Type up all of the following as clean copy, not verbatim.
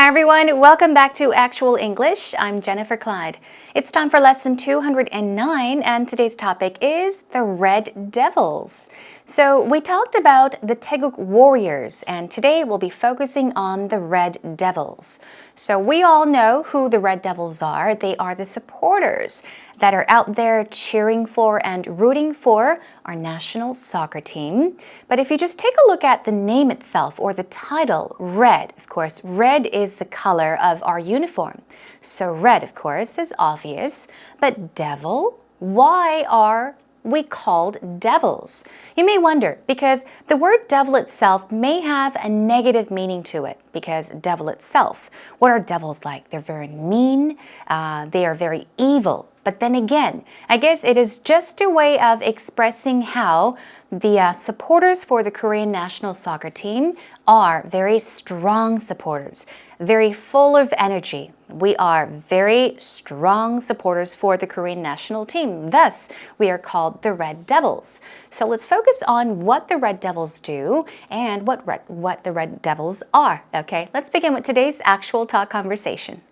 Hi everyone, welcome back to Actual English. I'm Jennifer Clyde. It's time for lesson 209 and today's topic is the Red Devils. So we talked about the Taeguk Warriors and today we'll be focusing on the Red Devils. So we all know who the Red Devils are. They are the supporters that are out there cheering for and rooting for our national soccer team. But if you just take a look at the name itself or the title, red, of course, red is the color of our uniform. So red, of course, is obvious. But devil, why are we called devils? You may wonder, because the word devil itself may have a negative meaning to it, because devil itself, what are devils like? They're very mean, they are very evil. But then again, I guess it is just a way of expressing how the supporters for the Korean national soccer team are very strong supporters, very full of energy. We are very strong supporters for the Korean national team. Thus, we are called the Red Devils. So let's focus on what the Red Devils do and what the Red Devils are. Okay, let's begin with today's actual talk conversation.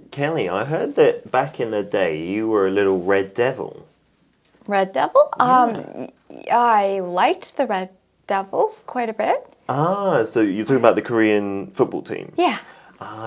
Kelly, I heard that back in the day you were a little red devil. Red Devil? Yeah. I liked the Red Devils quite a bit. So you're talking about the Korean football team? Yeah.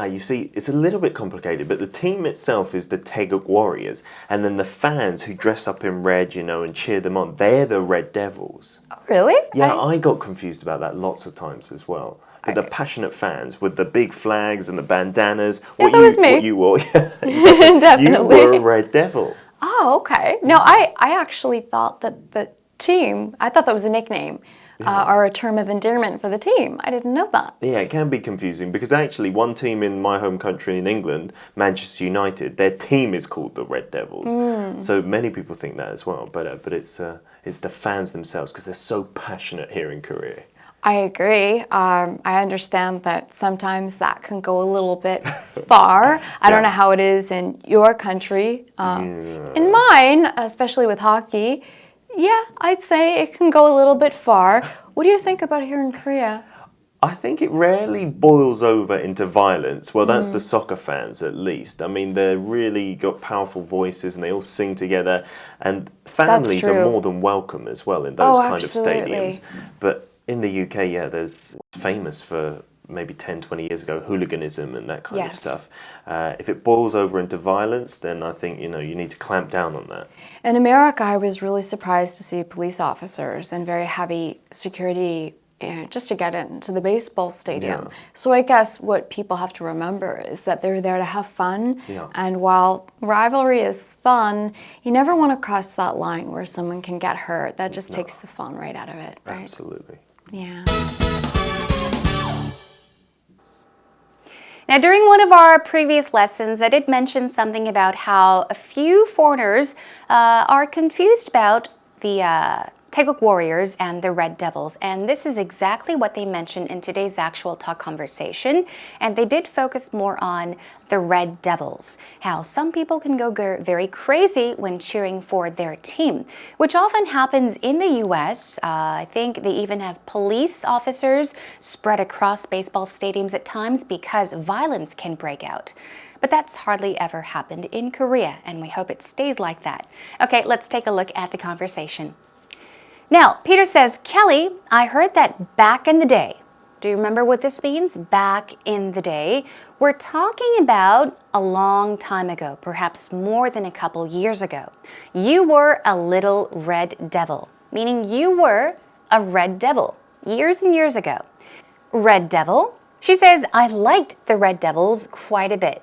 You see, it's a little bit complicated, but the team itself is the Taeguk Warriors, and then the fans who dress up in red, and cheer them on, they're the Red Devils. Oh, really? Yeah, I got confused about that lots of times as well. But the passionate fans with the big flags and the bandanas, that was me. What you wore, exactly. Definitely. You were a Red Devil. Oh, okay. No, I actually thought that the team, I thought that was a nickname or a term of endearment for the team. I didn't know that. Yeah, it can be confusing because actually one team in my home country in England, Manchester United, their team is called the Red Devils. So many people think that as well, but it's the fans themselves because they're so passionate here in Korea. I agree. I understand that sometimes that can go a little bit far. I don't know how it is in your country. In mine, especially with hockey, yeah, I'd say it can go a little bit far. What do you think about here in Korea? I think it rarely boils over into violence. Well, that's the soccer fans, at least. I mean, they're really got powerful voices and they all sing together. And families are more than welcome as well in those kind of stadiums. But in the UK, yeah, there's famous for maybe 10, 20 years ago, hooliganism and that kind of stuff. If it boils over into violence, then I think, you need to clamp down on that. In America, I was really surprised to see police officers and very heavy security just to get into the baseball stadium. Yeah. So I guess what people have to remember is that they're there to have fun. Yeah. And while rivalry is fun, you never want to cross that line where someone can get hurt. That just takes the fun right out of it, right? Absolutely. Yeah. Now, during one of our previous lessons, I did mention something about how a few foreigners are confused about the Taeguk Warriors and the Red Devils. And this is exactly what they mentioned in today's actual talk conversation. And they did focus more on the Red Devils, how some people can go very crazy when cheering for their team, which often happens in the US. I think they even have police officers spread across baseball stadiums at times because violence can break out. But that's hardly ever happened in Korea, and we hope it stays like that. Okay, let's take a look at the conversation. Now, Peter says, Kelly, I heard that back in the day. Do you remember what this means? Back in the day. We're talking about a long time ago, perhaps more than a couple years ago. You were a little red devil, meaning you were a red devil years and years ago. Red Devil. She says, I liked the Red Devils quite a bit.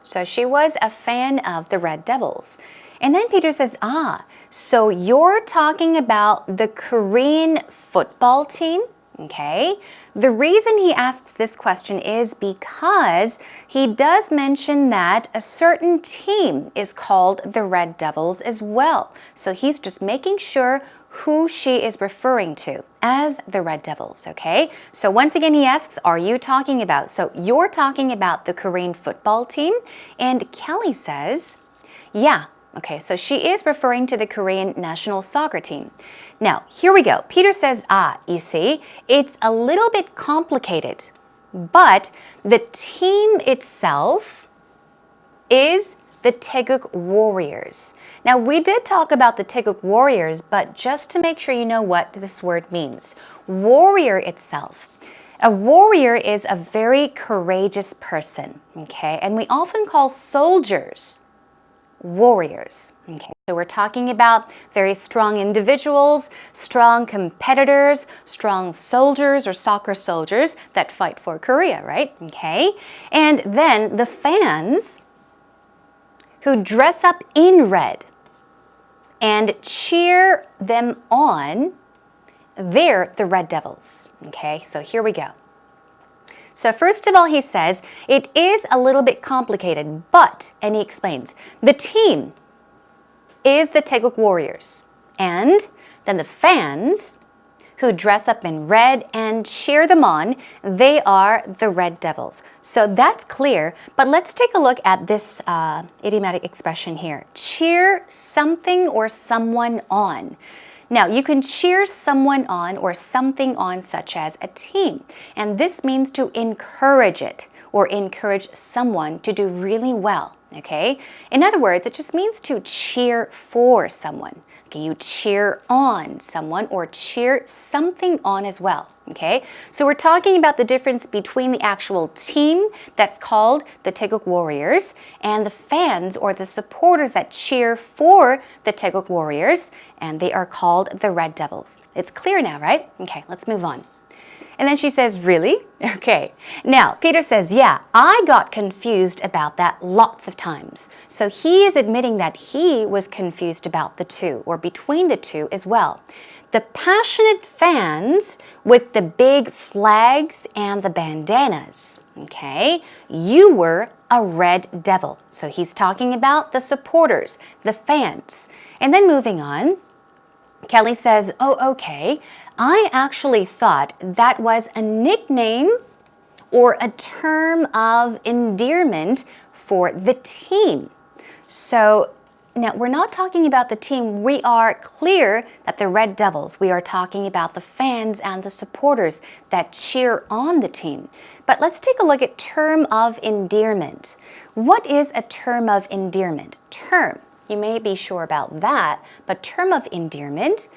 So she was a fan of the Red Devils. And then Peter says, so you're talking about the Korean football team? Okay. The reason he asks this question is because he does mention that a certain team is called the Red Devils as well. So he's just making sure who she is referring to as the Red Devils, okay? So once again, he asks, are you talking about? So you're talking about the Korean football team? And Kelly says, yeah, Okay, so she is referring to the Korean national soccer team. Now, here we go. Peter says, you see, it's a little bit complicated, but the team itself is the Taeguk Warriors. Now, we did talk about the Taeguk Warriors, but just to make sure you know what this word means. Warrior itself. A warrior is a very courageous person, okay? And we often call soldiers warriors, okay? So we're talking about very strong individuals, strong competitors, strong soldiers or soccer soldiers that fight for Korea, right? Okay? And then the fans who dress up in red and cheer them on, they're the Red Devils. Okay, so here we go. So first of all, he says, it is a little bit complicated, but, and he explains, the team is the Taeguk Warriors. And then the fans who dress up in red and cheer them on, they are the Red Devils. So that's clear, but let's take a look at this idiomatic expression here. Cheer something or someone on. Now, you can cheer someone on or something on, such as a team. And this means to encourage it or encourage someone to do really well, okay? In other words, it just means to cheer for someone. Okay, you cheer on someone or cheer something on as well, okay? So we're talking about the difference between the actual team that's called the Taeguk Warriors and the fans or the supporters that cheer for the Taeguk Warriors, and they are called the Red Devils. It's clear now, right? Okay, let's move on. And then she says, really? Okay. Now, Peter says, yeah, I got confused about that lots of times. So he is admitting that he was confused about the two, or between the two as well. The passionate fans with the big flags and the bandanas, okay? You were a Red Devil. So he's talking about the supporters, the fans. And then moving on, Kelly says, oh, okay. I actually thought that was a nickname or a term of endearment for the team. So now we're not talking about the team. We are clear that the Red Devils, we are talking about the fans and the supporters that cheer on the team. But let's take a look at term of endearment. What is a term of endearment? Term, you may be sure about that, but term of endearment,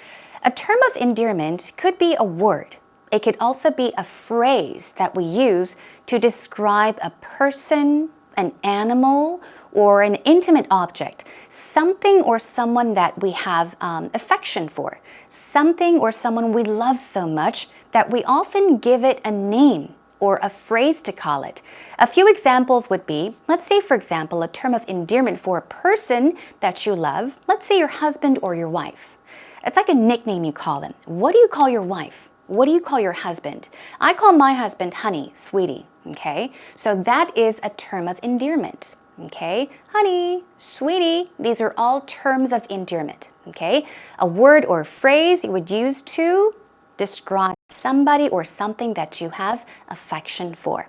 a term of endearment could be a word. It could also be a phrase that we use to describe a person, an animal, or an intimate object, something or someone that we have affection for, something or someone we love so much that we often give it a name or a phrase to call it. A few examples would be, let's say, for example, a term of endearment for a person that you love, let's say your husband or your wife. It's like a nickname you call them. What do you call your wife? What do you call your husband? I call my husband honey, sweetie, okay? So that is a term of endearment, okay? Honey, sweetie, these are all terms of endearment, okay? A word or phrase you would use to describe somebody or something that you have affection for.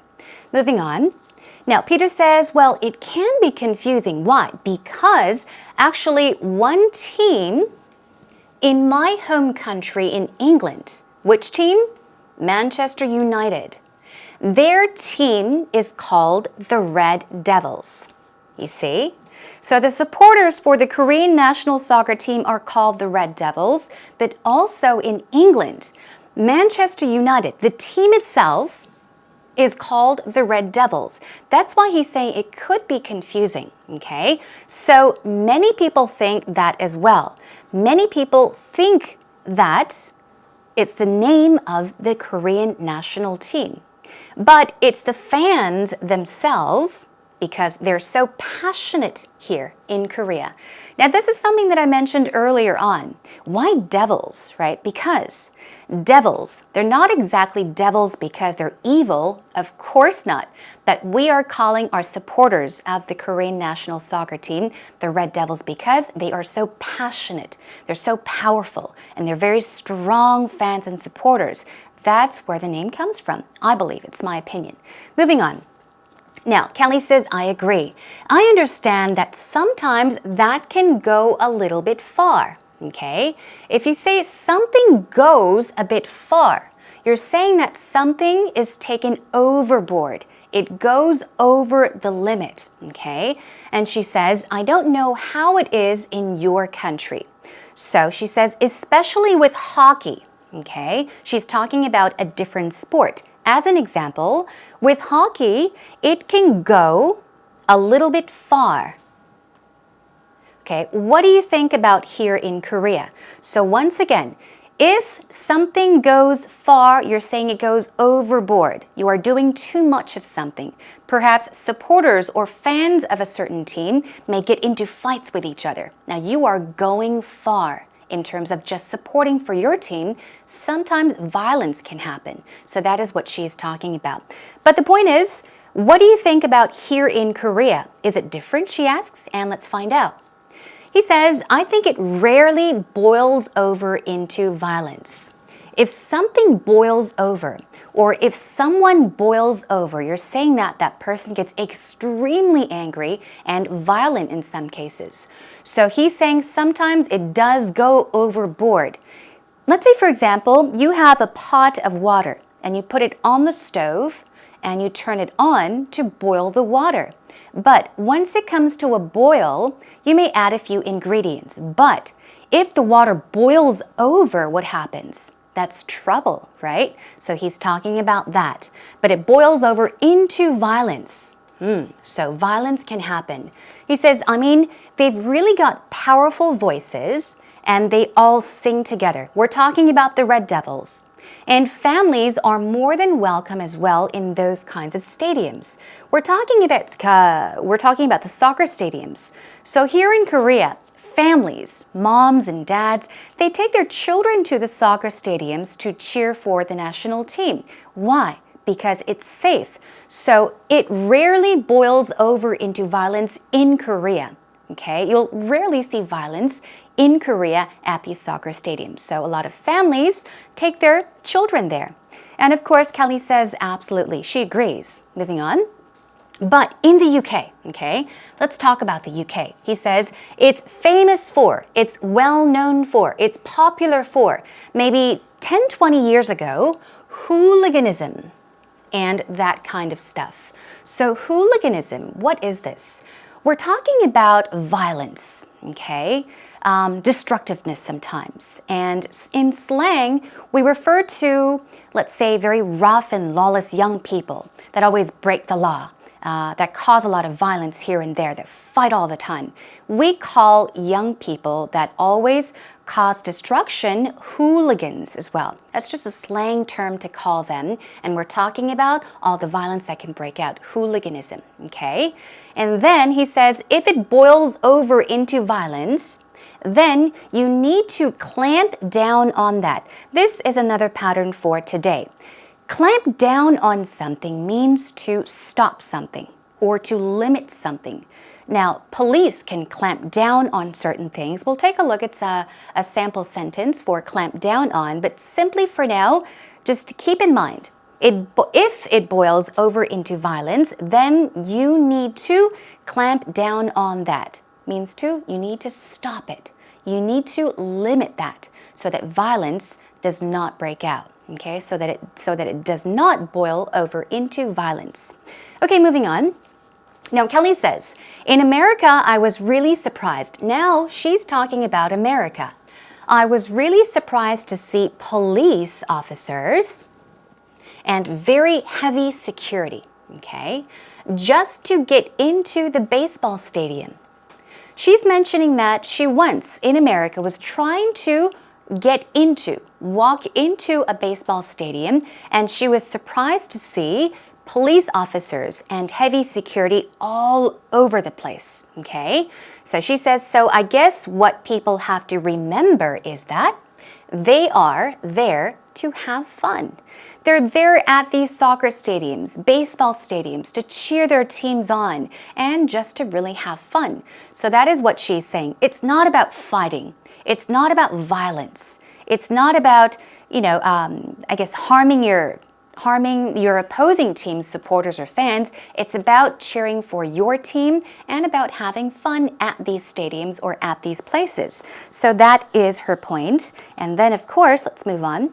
Moving on. Now, Peter says, well, it can be confusing. Why? Because actually one team in my home country in England, which team? Manchester United. Their team is called the Red Devils. You see? So the supporters for the Korean national soccer team are called the Red Devils, but also in England, Manchester United, the team itself, is called the Red Devils. That's why he's saying it could be confusing, okay? So many people think that as well. Many people think that it's the name of the Korean national team. But it's the fans themselves, because they're so passionate here in Korea. Now, this is something that I mentioned earlier on. Why devils, right? Because devils, they're not exactly devils because they're evil, of course not. But we are calling our supporters of the Korean national soccer team the Red Devils because they are so passionate, they're so powerful, and they're very strong fans and supporters. That's where the name comes from, I believe. It's my opinion. Moving on. Now, Kelly says, I agree. I understand that sometimes that can go a little bit far. Okay? If you say something goes a bit far, you're saying that something is taken overboard. It goes over the limit. Okay? And she says, I don't know how it is in your country. So she says, especially with hockey. Okay? She's talking about a different sport. As an example, with hockey, it can go a little bit far. Okay, what do you think about here in Korea? So once again, if something goes far, you're saying it goes overboard. You are doing too much of something. Perhaps supporters or fans of a certain team may get into fights with each other. Now you are going far. In terms of just supporting for your team, sometimes violence can happen. So that is what she is talking about. But the point is, what do you think about here in Korea? Is it different, she asks, and let's find out. He says, I think it rarely boils over into violence. If something boils over, or if someone boils over, you're saying that that person gets extremely angry and violent in some cases. So he's saying sometimes it does go overboard. Let's say, for example, you have a pot of water and you put it on the stove and you turn it on to boil the water. But once it comes to a boil, you may add a few ingredients. But if the water boils over, what happens? That's trouble, right? So he's talking about that. But it boils over into violence. So violence can happen. He says, I mean, they've really got powerful voices and they all sing together. We're talking about the Red Devils. And families are more than welcome as well in those kinds of stadiums. We're talking about the soccer stadiums. So here in Korea, families, moms and dads, they take their children to the soccer stadiums to cheer for the national team. Why? Because it's safe. So it rarely boils over into violence in Korea. Okay, you'll rarely see violence in Korea at these soccer stadiums. So a lot of families take their children there. And of course, Kelly says absolutely, she agrees. Moving on. But in the UK, okay, let's talk about the UK. He says it's famous for, it's well known for, it's popular for. Maybe 10, 20 years ago, hooliganism and that kind of stuff. So hooliganism, what is this? We're talking about violence, okay? Destructiveness sometimes. And in slang, we refer to, let's say, very rough and lawless young people that always break the law, that cause a lot of violence here and there, that fight all the time. We call young people that always cause destruction hooligans as well. That's just a slang term to call them. And we're talking about all the violence that can break out, hooliganism, okay? And then he says, if it boils over into violence, then you need to clamp down on that. This is another pattern for today. Clamp down on something means to stop something or to limit something. Now, police can clamp down on certain things. We'll take a look at a sample sentence for clamp down on, but simply for now, just keep in mind, if it boils over into violence, then you need to clamp down on that. Means you need to stop it. You need to limit that so that violence does not break out. Okay, so that it does not boil over into violence. Okay, moving on. Now, Kelly says, in America, I was really surprised. Now, she's talking about America. I was really surprised to see police officers and very heavy security, okay, just to get into the baseball stadium. She's mentioning that she once in America was trying to walk into a baseball stadium, and she was surprised to see police officers and heavy security all over the place, okay? So she says, so I guess what people have to remember is that they are there to have fun. They're there at these soccer stadiums, baseball stadiums, to cheer their teams on and just to really have fun. So that is what she's saying. It's not about fighting. It's not about violence. It's not about, I guess, harming harming your opposing team's supporters or fans. It's about cheering for your team and about having fun at these stadiums or at these places. So that is her point. And then, of course, let's move on.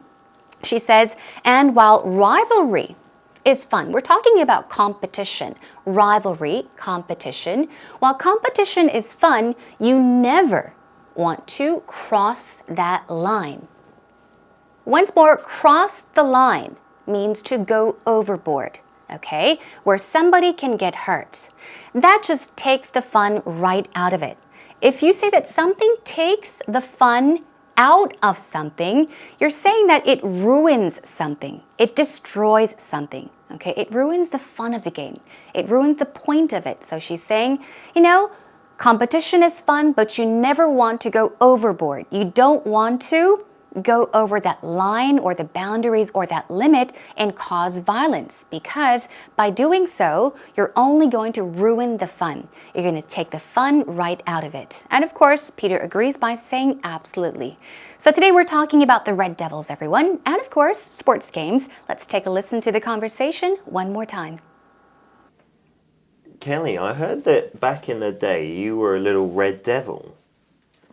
She says, and while rivalry is fun, we're talking about competition, rivalry, competition. While competition is fun, you never want to cross that line. Once more, cross the line means to go overboard, okay? Where somebody can get hurt. That just takes the fun right out of it. If you say that something takes the fun out of something, you're saying that it ruins something. It destroys something, okay? It ruins the fun of the game. It ruins the point of it. So she's saying, you know, competition is fun, but you never want to go overboard. You don't want to go over that line or the boundaries or that limit and cause violence, because by doing so, you're only going to ruin the fun. You're going to take the fun right out of it. And of course, Peter agrees by saying absolutely. So today we're talking about the Red Devils, everyone, and of course, sports games. Let's take a listen to the conversation one more time. Kelly, I heard that back in the day you were a little Red Devil.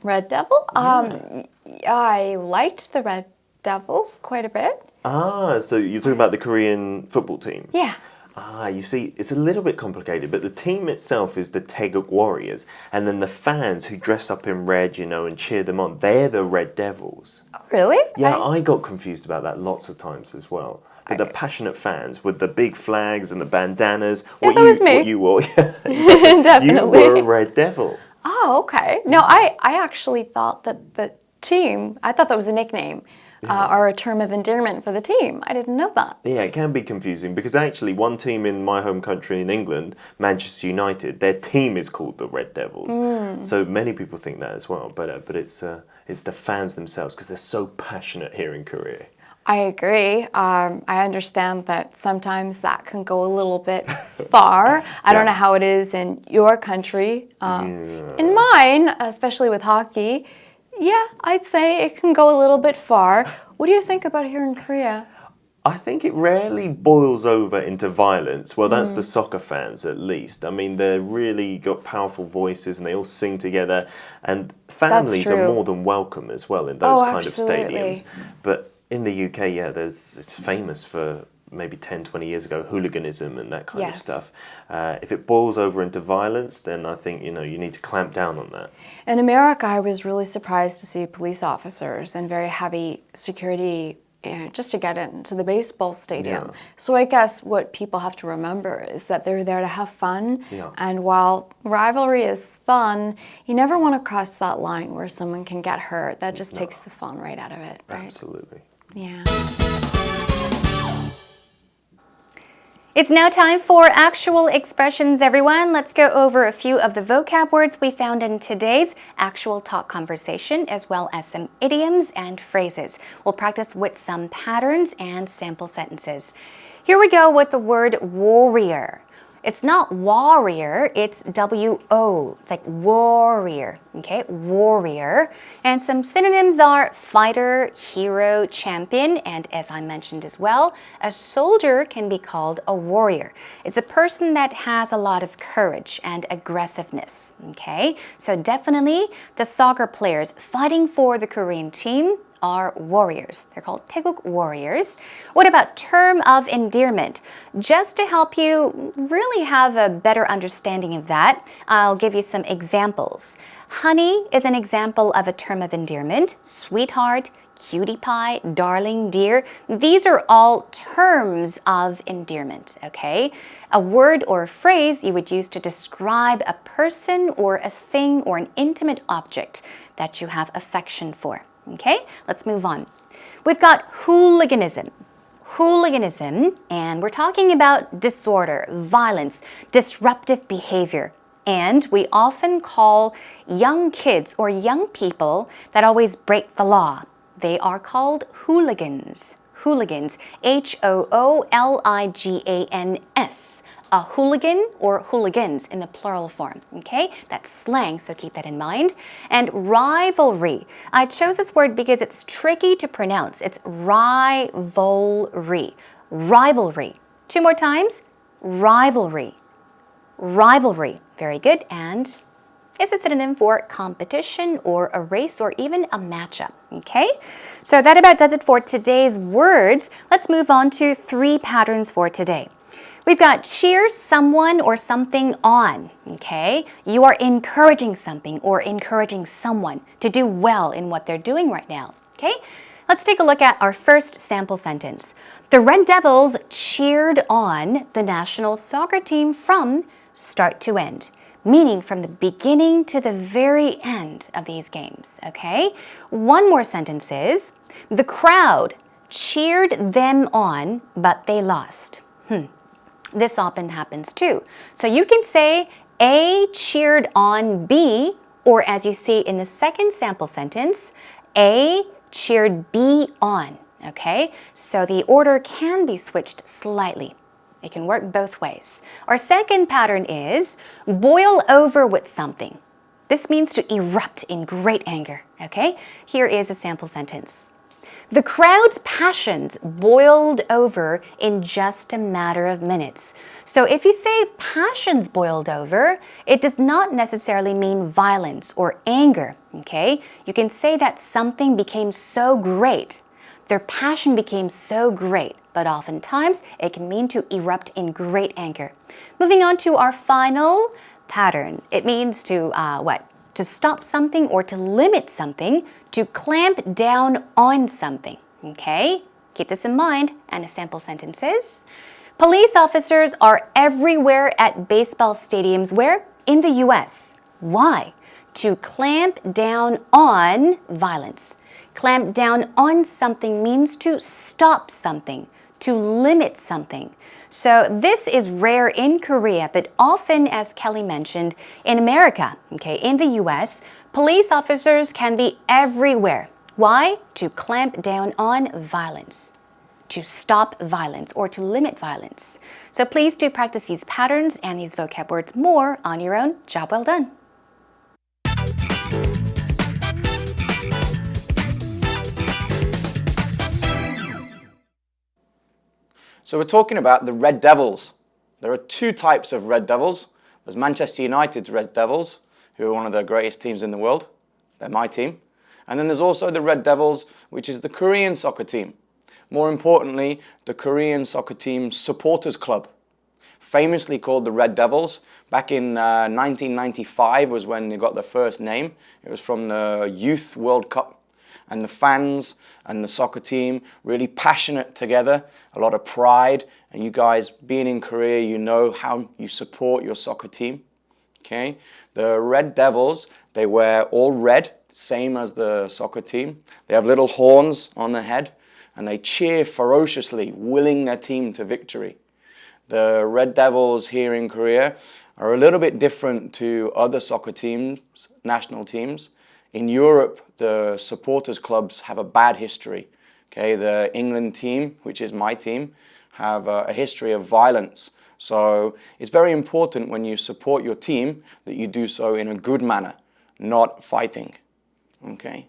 Red Devil? I liked the Red Devils quite a bit. Ah, so you're talking about the Korean football team? Yeah. Ah, you see, it's a little bit complicated, but the team itself is the Taeguk Warriors, and then the fans who dress up in red, you know, and cheer them on, they're the Red Devils. Oh, really? Yeah, I got confused about that lots of times as well. But the passionate fans with the big flags and the bandanas, Yeah, that was me. what you wore, Definitely. you were a Red Devil. Oh, okay. No, I actually thought that the team, I thought that was a nickname or a term of endearment for the team. I didn't know that. Yeah, it can be confusing because actually one team in my home country in England, Manchester United, their team is called the Red Devils. So many people think that as well, but it's the fans themselves because they're so passionate here in Korea. I agree. I understand that sometimes that can go a little bit far. I don't know how it is in your country. In mine, especially with hockey, yeah, I'd say it can go a little bit far. What do you think about here in Korea? I think it rarely boils over into violence. Well, that's the soccer fans, at least. I mean, they're really got powerful voices and they all sing together. And families are more than welcome as well in those kind absolutely. of stadiums. But in the UK, yeah, it's famous for maybe 10, 20 years ago, hooliganism and that kind of stuff. If it boils over into violence, then I think, you need to clamp down on that. In America, I was really surprised to see police officers and very heavy security just to get into the baseball stadium. So I guess what people have to remember is that they're there to have fun. And while rivalry is fun, you never want to cross that line where someone can get hurt. That just takes the fun right out of it, right? Absolutely. Yeah. It's now time for actual expressions, everyone. Let's go over a few of the vocab words we found in today's actual talk conversation, as well as some idioms and phrases. We'll practice with some patterns and sample sentences. Here we go with the word warrior. It's not warrior, it's W-O. It's like warrior, okay? Warrior. And some synonyms are fighter, hero, champion, and as I mentioned as well, a soldier can be called a warrior. It's a person that has a lot of courage and aggressiveness, okay? So definitely the soccer players fighting for the Korean team are warriors. They're called Taeguk Warriors. What about term of endearment? Just to help you really have a better understanding of that, I'll give you some examples. Honey is an example of a term of endearment. Sweetheart, cutie pie, darling, dear. These are all terms of endearment, okay? A word or a phrase you would use to describe a person or a thing or an intimate object that you have affection for. Okay, let's move on. We've got hooliganism. Hooliganism, and we're talking about disorder, violence, disruptive behavior. And we often call young kids or young people that always break the law. They are called hooligans. Hooligans. H-O-O-L-I-G-A-N-S. A hooligan or hooligans in the plural form, okay? That's slang, so keep that in mind. And rivalry. I chose this word because it's tricky to pronounce. It's rivalry. rivalry. 2 more times. Rivalry. Rivalry. Very good. And is a synonym for competition or a race or even a matchup. Okay? So that about does it for today's words. Let's move on to 3 patterns for today. We've got cheer someone or something on. Okay? You are encouraging something or encouraging someone to do well in what they're doing right now. Okay? Let's take a look at our first sample sentence. The Red Devils cheered on the national soccer team from start to end, meaning from the beginning to the very end of these games, okay? One more sentence is, the crowd cheered them on, but they lost. This often happens too. So you can say A cheered on B, or as you see in the second sample sentence, A cheered B on, okay? So the order can be switched slightly. It can work both ways. Our second pattern is boil over with something. This means to erupt in great anger, okay? Here is a sample sentence. The crowd's passions boiled over in just a matter of minutes. So if you say passions boiled over, it does not necessarily mean violence or anger, okay? You can say that something became so great. Their passion became so great, but oftentimes it can mean to erupt in great anger. Moving on to our final pattern. It means to what? To stop something or to limit something, to clamp down on something, okay? Keep this in mind, and a sample sentence is, police officers are everywhere at baseball stadiums where? In the US. Why? To clamp down on violence. Clamp down on something means to stop something, to limit something. So this is rare in Korea, but often, as Kelly mentioned, in America, okay, in the US, police officers can be everywhere. Why? To clamp down on violence, to stop violence or to limit violence. So please do practice these patterns and these vocab words more on your own. Job well done. So we're talking about the Red Devils. There are 2 types of Red Devils. There's Manchester United's Red Devils, who are one of the greatest teams in the world. They're my team. And then there's also the Red Devils, which is the Korean soccer team. More importantly, the Korean soccer team's supporters club, famously called the Red Devils. Back in 1995 was when they got their first name. It was from the Youth World Cup. And the fans and the soccer team really passionate together, a lot of pride. And you guys, being in Korea, you know how you support your soccer team. Okay, the Red Devils, they wear all red, same as the soccer team. They have little horns on their head, and they cheer ferociously, willing their team to victory. The Red Devils here in Korea are a little bit different to other soccer teams, national teams. In Europe, the supporters clubs have a bad history. Okay, the England team, which is my team, have a history of violence. So it's very important when you support your team that you do so in a good manner, not fighting. Okay.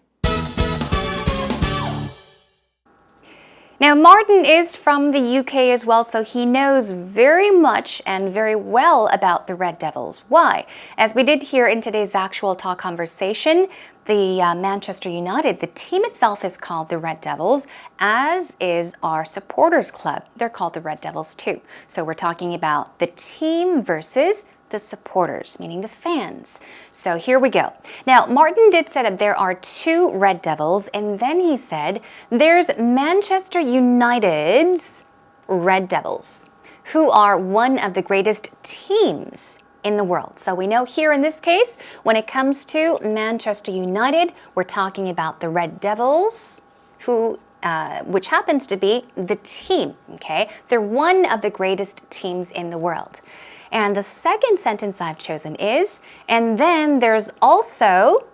Now, Martin is from the UK as well, so he knows very much and very well about the Red Devils. Why? As we did hear in today's actual talk conversation, the Manchester United, the team itself is called the Red Devils, as is our supporters club. They're called the Red Devils too. So we're talking about the team versus the supporters, meaning the fans. So here we go. Now, Martin did say that there are 2 Red Devils, and then he said there's Manchester United's Red Devils, who are one of the greatest teams in the world. So we know here in this case, when it comes to Manchester United, we're talking about the Red Devils, who which happens to be the team, okay? They're one of the greatest teams in the world. And the second sentence I've chosen is, and then there's also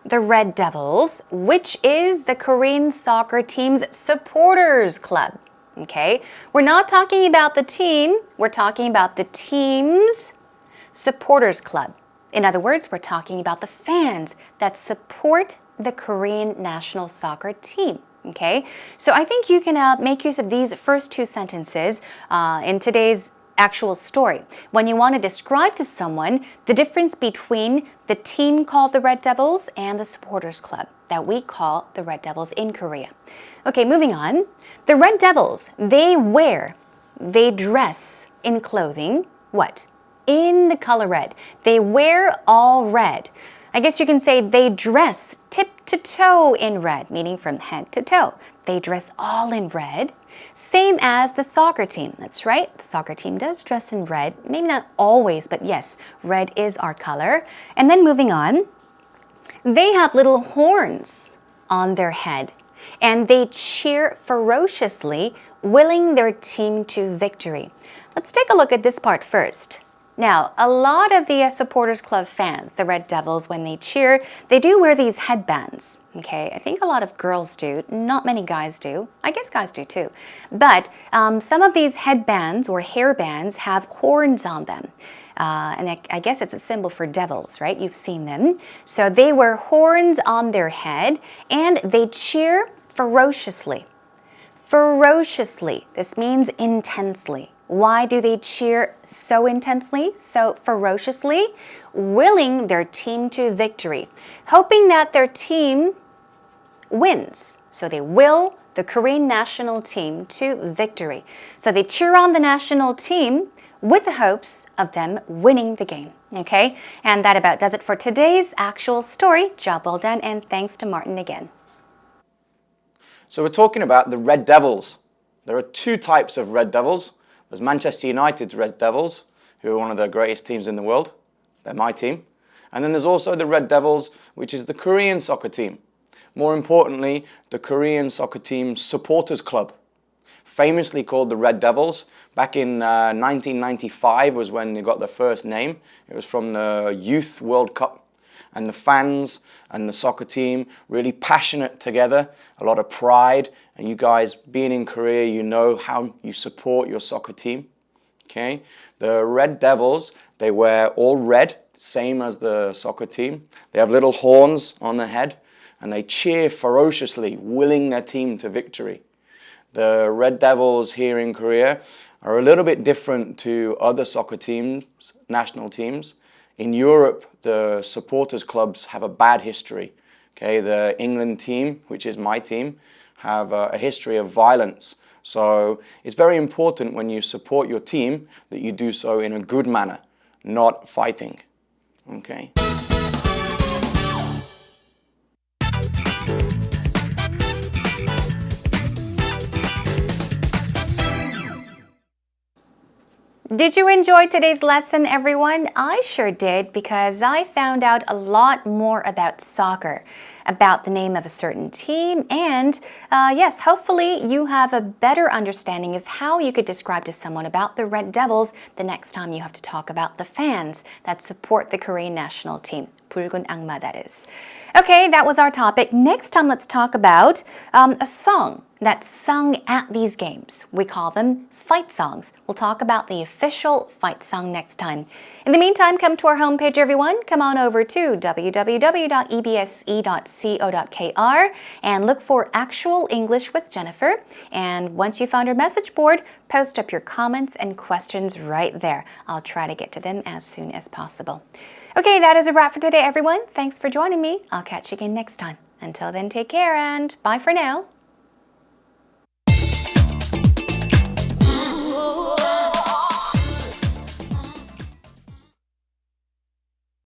the Red Devils, which is the Korean soccer team's supporters club. Okay? We're not talking about the team, we're talking about the team's supporters club. In other words, we're talking about the fans that support the Korean national soccer team. Okay, so I think you can make use of these first two sentences in today's actual story. When you want to describe to someone the difference between the team called the Red Devils and the supporters club that we call the Red Devils in Korea. Okay, moving on. The Red Devils, they dress in clothing, what? In the color red. They wear all red. I guess you can say they dress tip to toe in red, meaning from head to toe. They dress all in red. Same as the soccer team. That's right, the soccer team does dress in red. Maybe not always, but yes, red is our color. And then moving on, they have little horns on their head and they cheer ferociously, willing their team to victory. Let's take a look at this part first. Now, a lot of the supporters club fans, the Red Devils, when they cheer, they do wear these headbands. Okay, I think a lot of girls do, not many guys do. I guess guys do too. But some of these headbands or hairbands have horns on them. And I guess it's a symbol for devils, right? You've seen them. So they wear horns on their head and they cheer ferociously. Ferociously, this means intensely. Why do they cheer so intensely, so ferociously? Willing their team to victory, hoping that their team wins. So they will the Korean national team to victory. So they cheer on the national team with the hopes of them winning the game. Okay? And that about does it for today's actual story. Job well done, and thanks to Martin again. So we're talking about the Red Devils. There are two types of Red Devils. There's Manchester United's Red Devils, who are one of the greatest teams in the world. They're my team. And then there's also the Red Devils, which is the Korean soccer team. More importantly, the Korean soccer team's supporters club, famously called the Red Devils. Back in 1995 was when they got their first name. It was from the Youth World Cup. And the fans and the soccer team really passionate together, a lot of pride. And you guys, being in Korea, you know how you support your soccer team. Okay, the Red Devils, they wear all red, same as the soccer team. They have little horns on their head and they cheer ferociously, willing their team to victory. The Red Devils here in Korea are a little bit different to other soccer teams, national teams. In Europe, the supporters clubs have a bad history. Okay, the England team, which is my team, have a history of violence. So it's very important when you support your team that you do so in a good manner, not fighting. Okay. Did you enjoy today's lesson, everyone? I sure did, because I found out a lot more about soccer, about the name of a certain team, and yes, hopefully you have a better understanding of how you could describe to someone about the Red Devils the next time you have to talk about the fans that support the Korean national team. 붉은 악마, that is. Okay, that was our topic. Next time, let's talk about a song that's sung at these games. We call them fight songs. We'll talk about the official fight song next time. In the meantime, come to our homepage, everyone. Come on over to www.ebse.co.kr and look for Actual English with Jennifer. And once you found our message board, post up your comments and questions right there. I'll try to get to them as soon as possible. Okay, that is a wrap for today, everyone. Thanks for joining me. I'll catch you again next time. Until then, take care and bye for now.